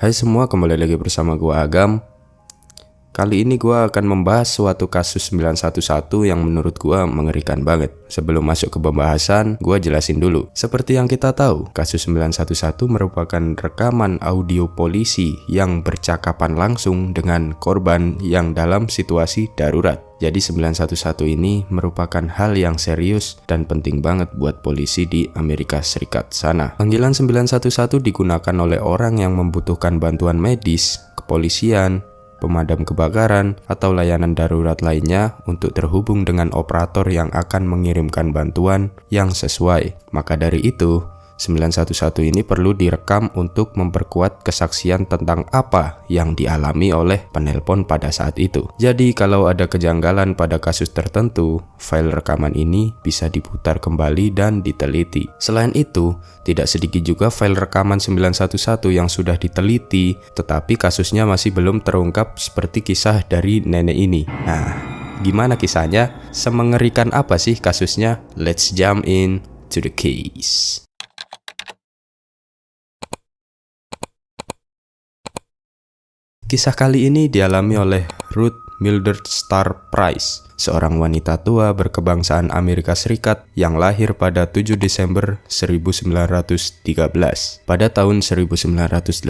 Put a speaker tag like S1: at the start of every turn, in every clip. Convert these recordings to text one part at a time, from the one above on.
S1: Hai semua, kembali lagi bersama gua Agam. Kali ini gua akan membahas suatu kasus 911 yang menurut gua mengerikan banget. Sebelum masuk ke pembahasan, gua jelasin dulu. Seperti yang kita tahu, kasus 911 merupakan rekaman audio polisi yang bercakapan langsung dengan korban yang dalam situasi darurat. Jadi 911 ini merupakan hal yang serius dan penting banget buat polisi di Amerika Serikat sana. Panggilan 911 digunakan oleh orang yang membutuhkan bantuan medis, kepolisian, pemadam kebakaran, atau layanan darurat lainnya untuk terhubung dengan operator yang akan mengirimkan bantuan yang sesuai. Maka dari itu, 911 ini perlu direkam untuk memperkuat kesaksian tentang apa yang dialami oleh penelpon pada saat itu. Jadi kalau ada kejanggalan pada kasus tertentu, file rekaman ini bisa diputar kembali dan diteliti. Selain itu, tidak sedikit juga file rekaman 911 yang sudah diteliti, tetapi kasusnya masih belum terungkap seperti kisah dari nenek ini. Nah, gimana kisahnya? Semengerikan apa sih kasusnya? Let's jump in to the case. Kisah kali ini dialami oleh Ruth Mildred Starr Price, seorang wanita tua berkebangsaan Amerika Serikat yang lahir pada 7 Desember 1913. Pada tahun 1988,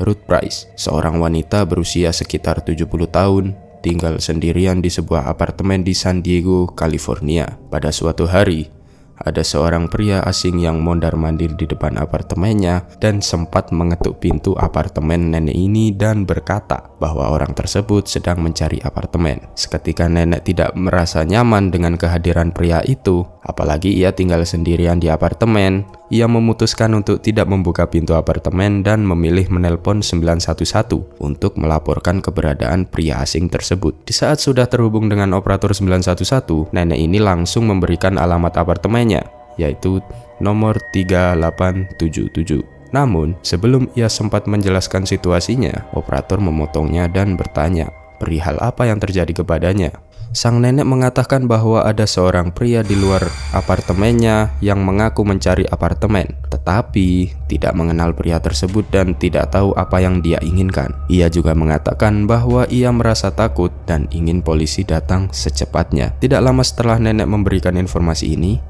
S1: Ruth Price, seorang wanita berusia sekitar 70 tahun, tinggal sendirian di sebuah apartemen di San Diego, California. Pada suatu hari, ada seorang pria asing yang mondar-mandir di depan apartemennya dan sempat mengetuk pintu apartemen nenek ini dan berkata bahwa orang tersebut sedang mencari apartemen. Seketika nenek tidak merasa nyaman dengan kehadiran pria itu, apalagi ia tinggal sendirian di apartemen. Ia memutuskan untuk tidak membuka pintu apartemen dan memilih menelpon 911 untuk melaporkan keberadaan pria asing tersebut. Di saat sudah terhubung dengan operator 911, nenek ini langsung memberikan alamat apartemennya, yaitu nomor 3877. Namun, sebelum ia sempat menjelaskan situasinya, operator memotongnya dan bertanya perihal apa yang terjadi kepadanya. Sang nenek mengatakan bahwa ada seorang pria di luar apartemennya yang mengaku mencari apartemen, tetapi tidak mengenal pria tersebut dan tidak tahu apa yang dia inginkan. Ia juga mengatakan bahwa ia merasa takut dan ingin polisi datang secepatnya. Tidak lama setelah nenek memberikan informasi ini,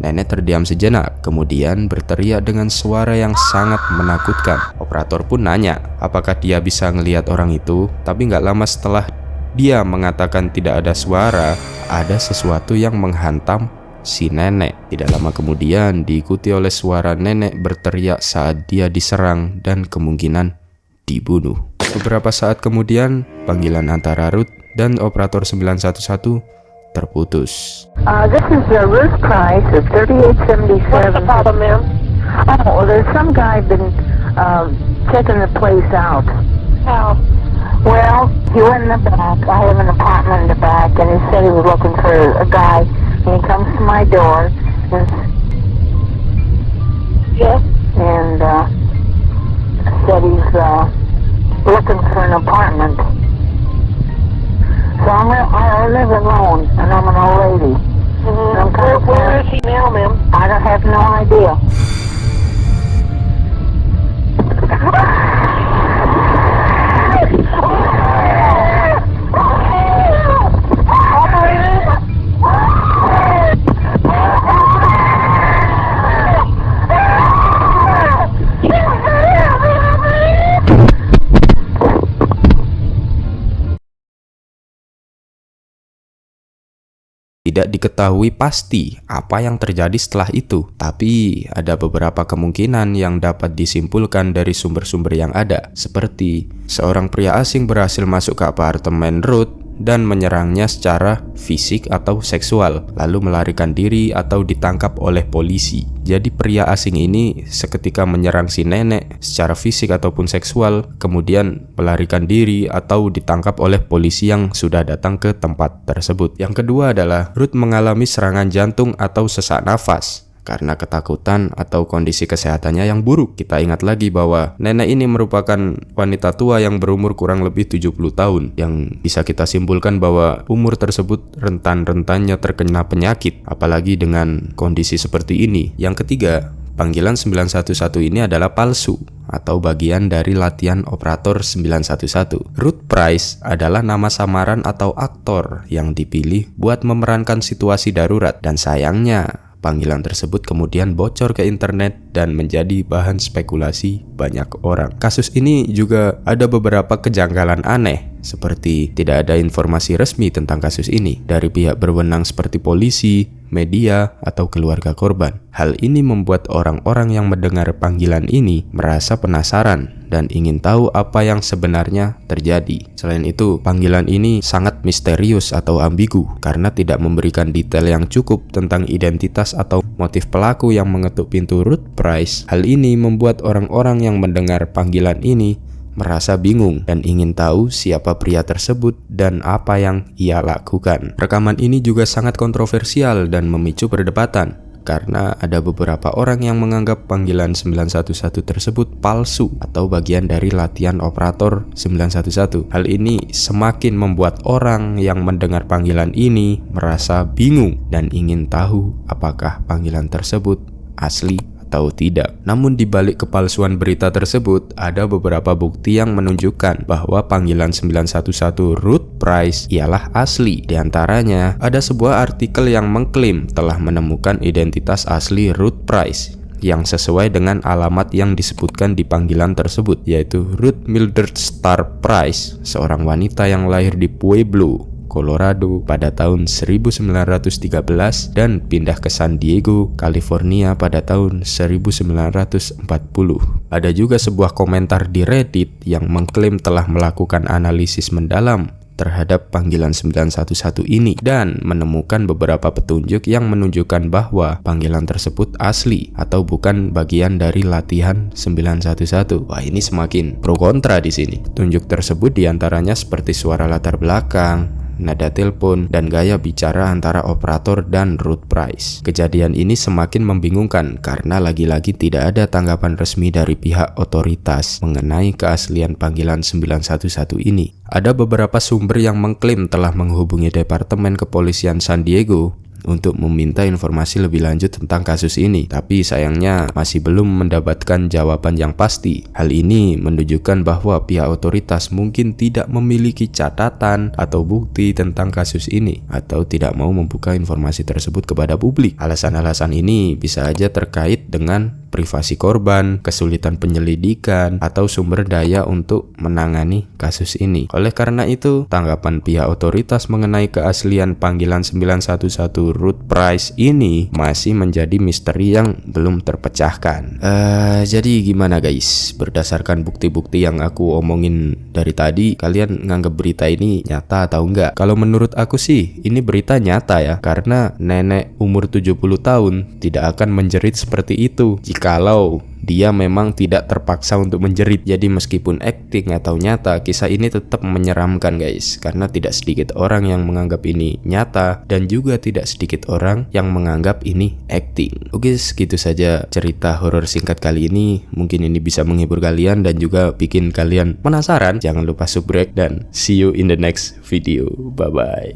S1: nenek terdiam sejenak, kemudian berteriak dengan suara yang sangat menakutkan. Operator pun nanya apakah dia bisa ngelihat orang itu, tapi nggak lama setelah dia mengatakan tidak ada suara, ada sesuatu yang menghantam si nenek. Tidak lama kemudian diikuti oleh suara nenek berteriak saat dia diserang dan kemungkinan dibunuh. Beberapa saat kemudian, panggilan antara Ruth dan operator 911 terputus.
S2: This is Ruth Price of 3877. What's the problem, ma'am? Oh, well, there's some guy been checking the place out. How? Well, he went in the back. I have an apartment in the back, and he said he was looking for a guy. And he comes to my door. And, yes? And said he's looking for an apartment. So I live alone, and I'm an old lady. And I'm where is he now, ma'am? I don't have no idea.
S1: Tidak diketahui pasti apa yang terjadi setelah itu, tapi ada beberapa kemungkinan yang dapat disimpulkan dari sumber-sumber yang ada, seperti seorang pria asing berhasil masuk ke apartemen Ruth dan menyerangnya secara fisik atau seksual, lalu melarikan diri atau ditangkap oleh polisi. Jadi pria asing ini seketika menyerang si nenek secara fisik ataupun seksual, kemudian melarikan diri atau ditangkap oleh polisi yang sudah datang ke tempat tersebut. Yang kedua adalah Ruth mengalami serangan jantung atau sesak nafas karena ketakutan atau kondisi kesehatannya yang buruk. Kita ingat lagi bahwa nenek ini merupakan wanita tua yang berumur kurang lebih 70 tahun, yang bisa kita simpulkan bahwa umur tersebut rentan-rentannya terkena penyakit, apalagi dengan kondisi seperti ini. Yang ketiga, panggilan 911 ini adalah palsu atau bagian dari latihan operator 911. Ruth Price adalah nama samaran atau aktor yang dipilih buat memerankan situasi darurat, dan sayangnya panggilan tersebut kemudian bocor ke internet dan menjadi bahan spekulasi banyak orang. Kasus ini juga ada beberapa kejanggalan aneh, seperti tidak ada informasi resmi tentang kasus ini dari pihak berwenang seperti polisi, media, atau keluarga korban. Hal ini membuat orang-orang yang mendengar panggilan ini merasa penasaran dan ingin tahu apa yang sebenarnya terjadi. Selain itu, panggilan ini sangat misterius atau ambigu karena tidak memberikan detail yang cukup tentang identitas atau motif pelaku yang mengetuk pintu Ruth Price. Hal ini membuat orang-orang yang mendengar panggilan ini merasa bingung dan ingin tahu siapa pria tersebut dan apa yang ia lakukan. Rekaman ini juga sangat kontroversial dan memicu perdebatan karena ada beberapa orang yang menganggap panggilan 911 tersebut palsu atau bagian dari latihan operator 911. Hal ini semakin membuat orang yang mendengar panggilan ini merasa bingung dan ingin tahu apakah panggilan tersebut asli atau tidak. Namun di balik kepalsuan berita tersebut, ada beberapa bukti yang menunjukkan bahwa panggilan 911 Ruth Price ialah asli. Di antaranya, ada sebuah artikel yang mengklaim telah menemukan identitas asli Ruth Price yang sesuai dengan alamat yang disebutkan di panggilan tersebut, yaitu Ruth Mildred Starr Price, seorang wanita yang lahir di Pueblo, Colorado pada tahun 1913 dan pindah ke San Diego, California pada tahun 1940. Ada juga sebuah komentar di Reddit yang mengklaim telah melakukan analisis mendalam terhadap panggilan 911 ini dan menemukan beberapa petunjuk yang menunjukkan bahwa panggilan tersebut asli atau bukan bagian dari latihan 911. Wah, ini semakin pro kontra di sini. Petunjuk tersebut diantaranya seperti suara latar belakang, nada telepon, dan gaya bicara antara operator dan Ruth Price. Kejadian ini semakin membingungkan karena lagi-lagi tidak ada tanggapan resmi dari pihak otoritas mengenai keaslian panggilan 911 ini. Ada beberapa sumber yang mengklaim telah menghubungi Departemen Kepolisian San Diego untuk meminta informasi lebih lanjut tentang kasus ini, tapi sayangnya masih belum mendapatkan jawaban yang pasti. Hal ini menunjukkan bahwa pihak otoritas mungkin tidak memiliki catatan atau bukti tentang kasus ini atau tidak mau membuka informasi tersebut kepada publik. Alasan-alasan ini bisa saja terkait dengan privasi korban, kesulitan penyelidikan, atau sumber daya untuk menangani kasus ini. Oleh karena itu, tanggapan pihak otoritas mengenai keaslian panggilan 911 Ruth Price ini masih menjadi misteri yang belum terpecahkan. Jadi gimana guys? Berdasarkan bukti-bukti yang aku omongin dari tadi, kalian nganggap berita ini nyata atau enggak? Kalau menurut aku sih, ini berita nyata ya, karena nenek umur 70 tahun tidak akan menjerit seperti itu kalau dia memang tidak terpaksa untuk menjerit. Jadi meskipun acting atau nyata, kisah ini tetap menyeramkan guys, karena tidak sedikit orang yang menganggap ini nyata dan juga tidak sedikit orang yang menganggap ini acting. Oke, segitu saja cerita horor singkat kali ini. Mungkin ini bisa menghibur kalian dan juga bikin kalian penasaran. Jangan lupa subscribe dan see you in the next video. Bye bye.